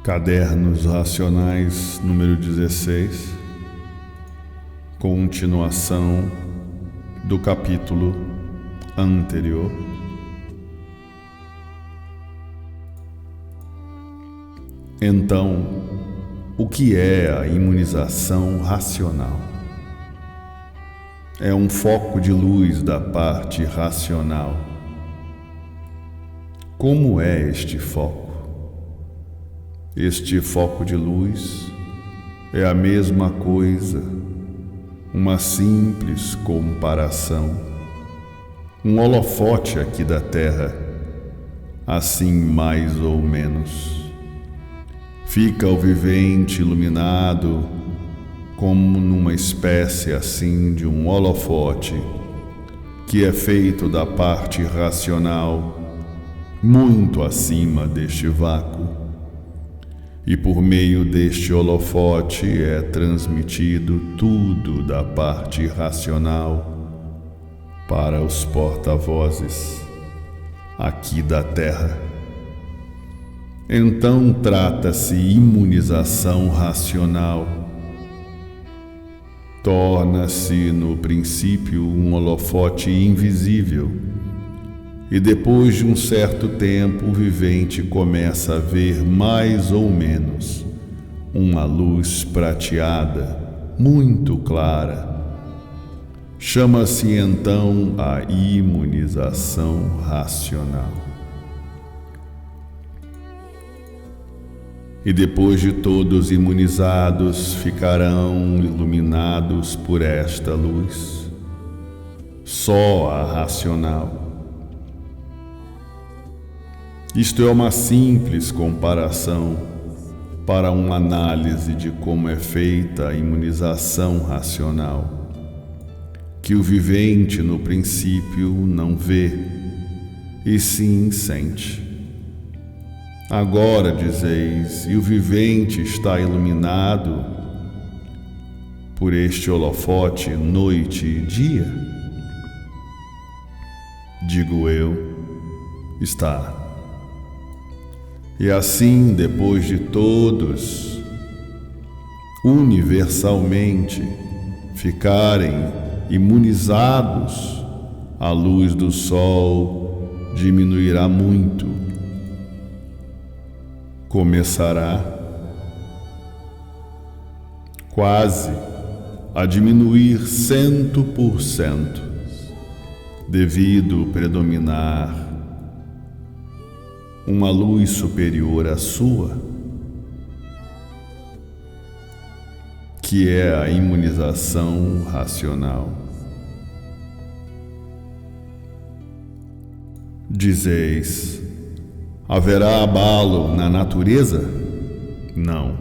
Cadernos Racionais número 16, continuação do capítulo anterior. Então, o que é a imunização racional? É um foco de luz da parte racional. Como é este foco? Este foco de luz é a mesma coisa, uma simples comparação, um holofote aqui da Terra, assim mais ou menos. Fica o vivente iluminado como numa espécie assim de um holofote que é feito da parte racional, muito acima deste vácuo. E por meio deste holofote é transmitido tudo da parte racional para os porta-vozes aqui da Terra. Então trata-se imunização racional. Torna-se no princípio um holofote invisível. E depois de um certo tempo, o vivente começa a ver mais ou menos uma luz prateada, muito clara. Chama-se então a imunização racional. E depois de todos imunizados, ficarão iluminados por esta luz, só a racional. Isto é uma simples comparação para uma análise de como é feita a imunização racional, que o vivente no princípio não vê, e sim sente. Agora dizeis, e o vivente está iluminado por este holofote noite e dia? Digo eu, está. E assim, depois de todos, universalmente, ficarem imunizados, a luz do sol diminuirá muito. Começará quase a diminuir 100%, devido predominar uma luz superior à sua, que é a imunização racional. Dizeis, haverá abalo na natureza? Não.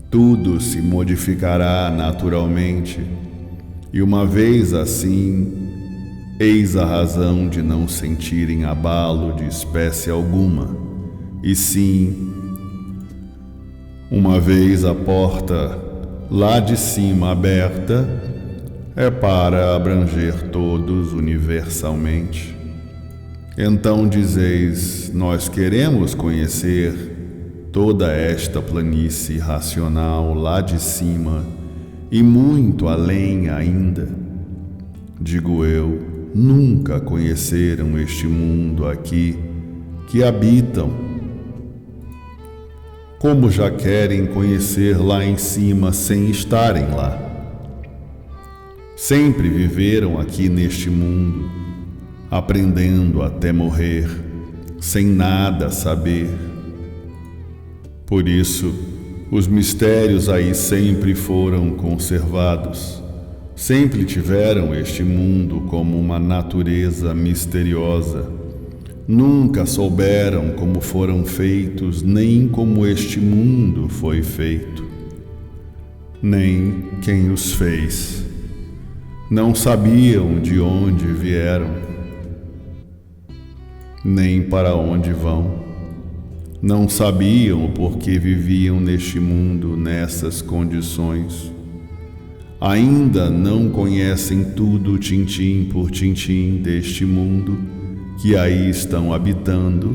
Tudo se modificará naturalmente, e uma vez assim, eis a razão de não sentirem abalo de espécie alguma, e sim, uma vez a porta lá de cima aberta, é para abranger todos universalmente. Então dizeis, nós queremos conhecer toda esta planície racional lá de cima e muito além ainda. Digo eu, nunca conheceram este mundo aqui que habitam. Como já querem conhecer lá em cima sem estarem lá? Sempre viveram aqui neste mundo, aprendendo até morrer, sem nada saber. Por isso, os mistérios aí sempre foram conservados. Sempre tiveram este mundo como uma natureza misteriosa. Nunca souberam como foram feitos, nem como este mundo foi feito, nem quem os fez. Não sabiam de onde vieram, nem para onde vão. Não sabiam o porquê viviam neste mundo nessas condições. Ainda não conhecem tudo tintim por tintim deste mundo que aí estão habitando,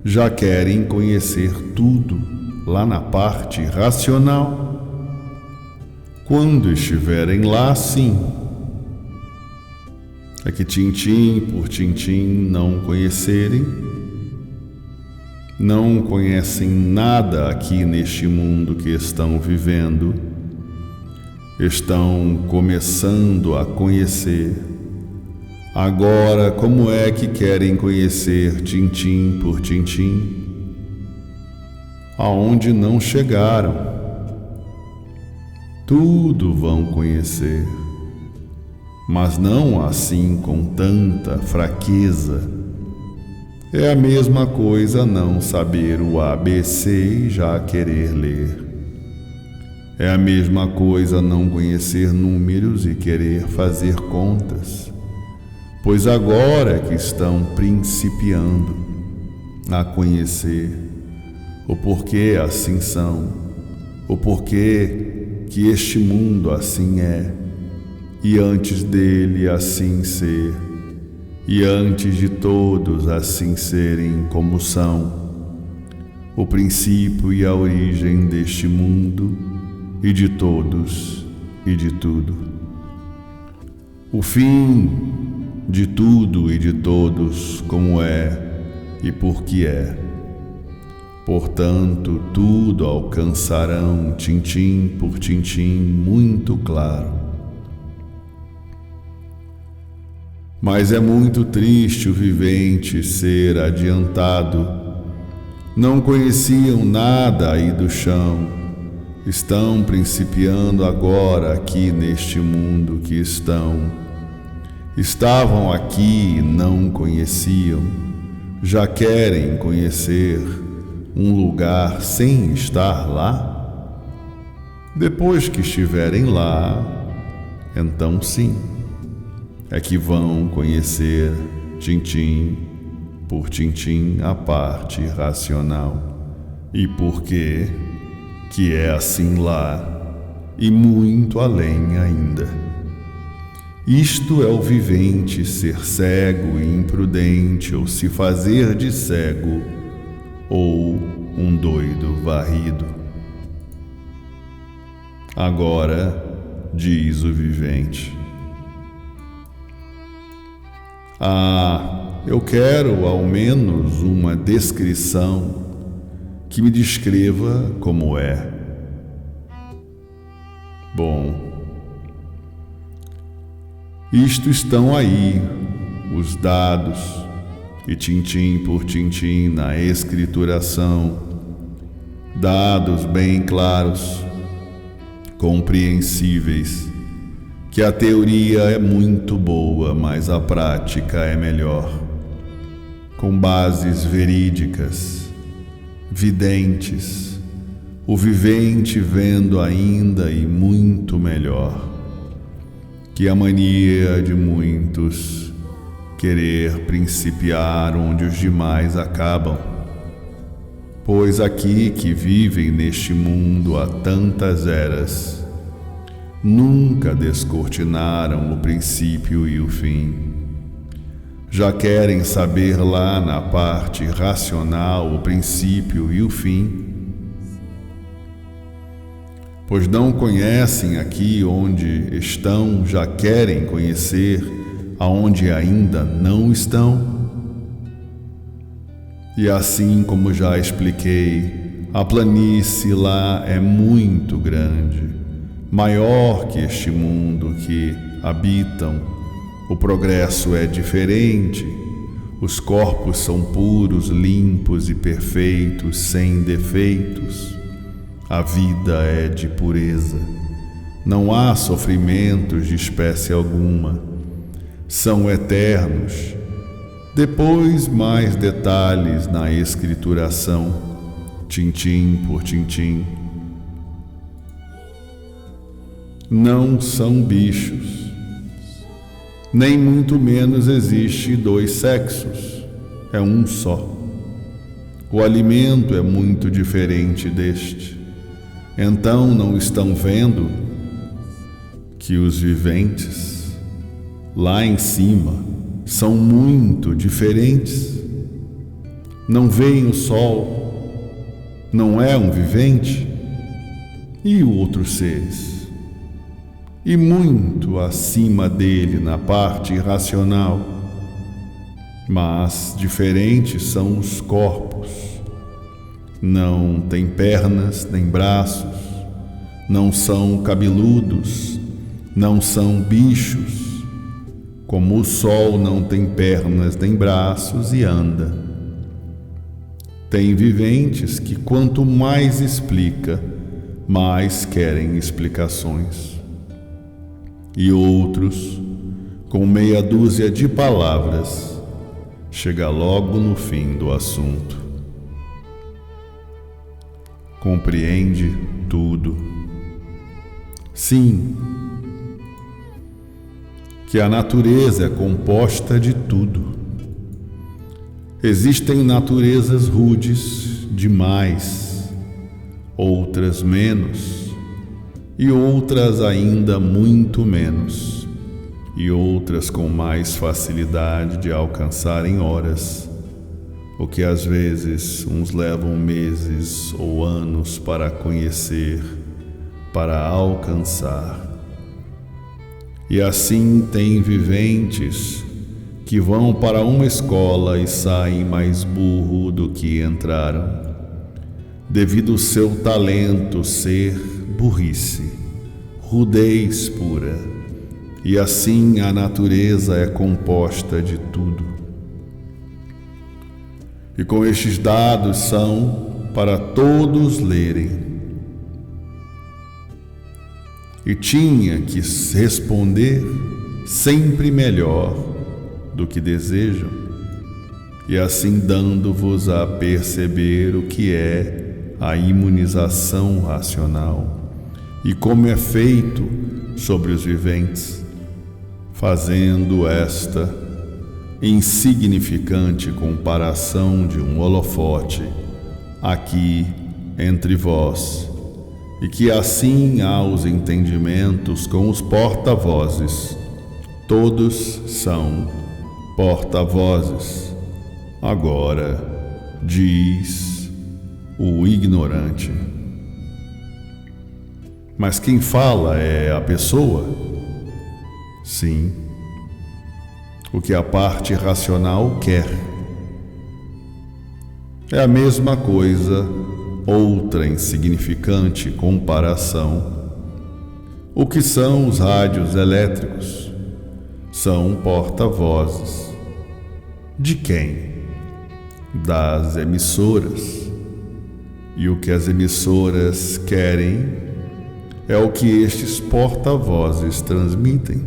já querem conhecer tudo lá na parte racional. Quando estiverem lá, sim. É que tintim por tintim não conhecerem, não conhecem nada aqui neste mundo que estão vivendo, estão começando a conhecer. Agora, como é que querem conhecer tintim por tintim? Aonde não chegaram. Tudo vão conhecer, mas não assim com tanta fraqueza. É a mesma coisa não saber o ABC e já querer ler. É a mesma coisa não conhecer números e querer fazer contas, pois agora é que estão principiando a conhecer o porquê assim são, o porquê que este mundo assim é, e antes dele assim ser, e antes de todos assim serem como são, o princípio e a origem deste mundo e de todos e de tudo. O fim de tudo e de todos, como é e por que é. Portanto, tudo alcançarão tintim por tintim muito claro. Mas é muito triste o vivente ser adiantado. Não conheciam nada aí do chão. Estão principiando agora aqui neste mundo que estão. Estavam aqui e não conheciam. Já querem conhecer um lugar sem estar lá? Depois que estiverem lá, então sim, é que vão conhecer tintim por tintim a parte racional e por que é assim lá e muito além ainda. Isto é o vivente ser cego e imprudente ou se fazer de cego ou um doido varrido. Agora, diz o vivente: eu quero ao menos uma descrição que me descreva como é. Bom, isto estão aí, os dados, e tintim por tintim na escrituração, dados bem claros, compreensíveis, que a teoria é muito boa, mas a prática é melhor, com bases verídicas, videntes, o vivente vendo ainda e muito melhor, que a mania de muitos querer principiar onde os demais acabam, pois aqui que vivem neste mundo há tantas eras, nunca descortinaram o princípio e o fim. Já querem saber lá na parte racional o princípio e o fim, pois não conhecem aqui onde estão, já querem conhecer aonde ainda não estão. E assim como já expliquei, a planície lá é muito grande, maior que este mundo que habitam. O progresso é diferente, os corpos são puros, limpos e perfeitos, sem defeitos. A vida é de pureza, não há sofrimentos de espécie alguma, são eternos. Depois mais detalhes na escrituração, tintim por tintim. Não são bichos, nem muito menos existe dois sexos, é um só. O alimento é muito diferente deste. Então não estão vendo que os viventes lá em cima são muito diferentes? não veem o sol, não é um vivente? E outros seres? E muito acima dele na parte irracional, mas diferentes são os corpos. Não têm pernas nem braços, não são cabeludos, não são bichos, como o sol não tem pernas nem braços e anda. Tem viventes que quanto mais explica, mais querem explicações. E outros, com meia dúzia de palavras, chega logo no fim do assunto. Compreende tudo. Sim, que a natureza é composta de tudo. Existem naturezas rudes demais, outras menos, e outras ainda muito menos, e outras com mais facilidade de alcançar em horas, o que às vezes uns levam meses ou anos para conhecer, para alcançar. E assim tem viventes que vão para uma escola e saem mais burro do que entraram, devido ao seu talento ser burrice, rudez pura, e assim a natureza é composta de tudo. E com estes dados são para todos lerem. E tinha que responder sempre melhor do que desejam, e assim dando-vos a perceber o que é a imunização racional e como é feito sobre os viventes, fazendo esta insignificante comparação de um holofote aqui entre vós, e que assim há os entendimentos com os porta-vozes. Todos são porta-vozes. Agora, diz o ignorante. Mas quem fala é a pessoa? Sim. O que a parte racional quer. É a mesma coisa, outra insignificante comparação. O que são os rádios elétricos? São porta-vozes. De quem? Das emissoras. E o que as emissoras querem é o que estes porta-vozes transmitem.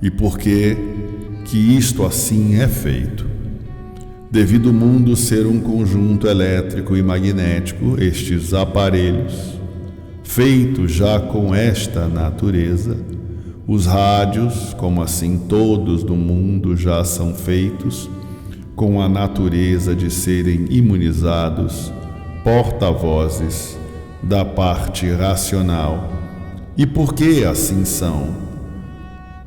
E por que isto assim é feito? Devido o mundo ser um conjunto elétrico e magnético, estes aparelhos, feitos já com esta natureza, os rádios, como assim todos do mundo já são feitos, com a natureza de serem imunizados, porta-vozes da parte racional. E por que assim são?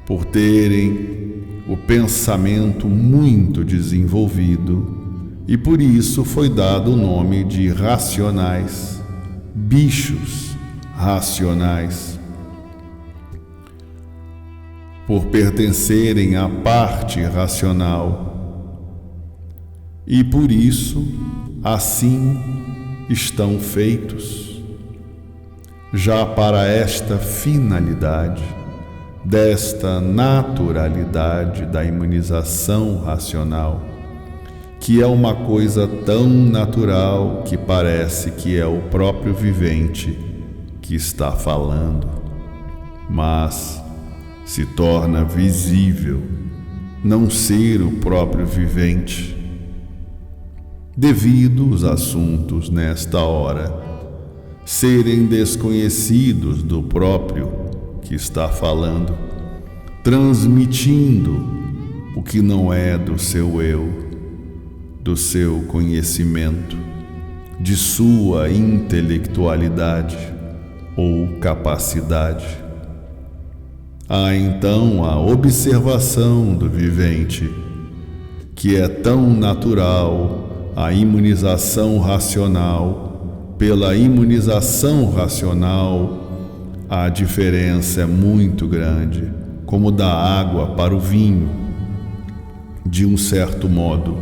Por terem o pensamento muito desenvolvido, e por isso foi dado o nome de racionais, bichos racionais, por pertencerem à parte racional, e por isso assim estão feitos, já para esta finalidade, desta naturalidade da imunização racional, que é uma coisa tão natural que parece que é o próprio vivente que está falando, mas se torna visível não ser o próprio vivente, devido os assuntos nesta hora serem desconhecidos do próprio que está falando, transmitindo o que não é do seu eu, do seu conhecimento, de sua intelectualidade ou capacidade. Há então a observação do vivente, que é tão natural a imunização racional, pela imunização racional, a diferença é muito grande, como da água para o vinho, de um certo modo,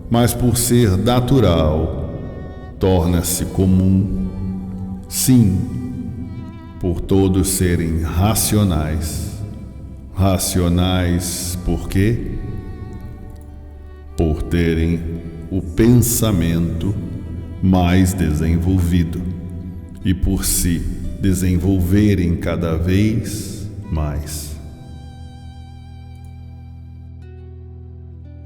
mas por ser natural, torna-se comum, sim, por todos serem racionais. Racionais por quê? Por terem o pensamento mais desenvolvido e por se desenvolverem cada vez mais.